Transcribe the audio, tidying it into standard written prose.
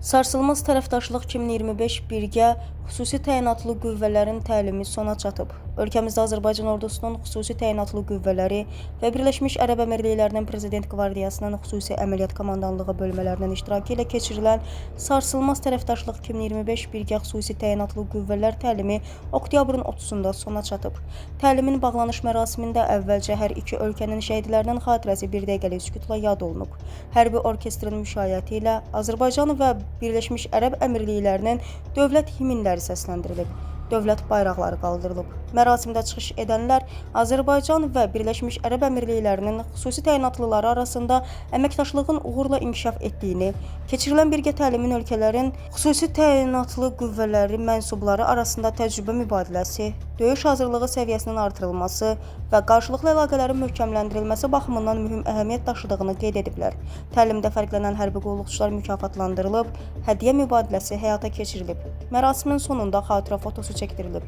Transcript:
Sarsılmaz Tərəfdaşlıq 2025 birgə xüsusi təyinatlı qüvvələrin təlimi sona çatıb. Ölkəmizdə Azərbaycan ordusunun xüsusi təyinatlı qüvvələri və Birləşmiş Ərəb Əmirliklərinin Prezident Qvardiyasının xüsusi əməliyyat komandanlığı bölmələrinin iştirakı ilə keçirilən Sarsılmaz Tərəfdaşlıq 2025 birgə xüsusi təyinatlı qüvvələr təlimi oktyabrın 30-da sona çatıb. Təlimin bağlanış mərasimində əvvəlcə hər iki ölkənin şəhidlərinin xatirəsi bir dəqiqəlik sükutla yad olunub. Hərbi orkestrin müşayiəti ilə Azərbaycan və Birləşmiş Ərəb Əmirliklərinin dövlət himnləri səsləndirilib, dövlət bayraqları qaldırılıb. Mərasimdə çıxış edənlər Azərbaycan və Birləşmiş Ərəb Əmirliklərinin xüsusi təyinatlıları arasında əməkdaşlığın uğurla inkişaf etdiyini, keçirilən birgə təlimin ölkələrin xüsusi təyinatlı qüvvələri mənsubları arasında təcrübə mübadiləsi, döyüş hazırlığı səviyyəsinin artırılması və qarşılıqlı əlaqələrin möhkəmləndirilməsi baxımından mühüm əhəmiyyət daşıdığını qeyd ediblər. Təlimdə fərqlənən hərbi qulluqçular mükafatlandırılıb, hədiyyə mübadiləsi həyata keçirilib. Mərasimin sonunda xatirə fotosu çəkdirilib.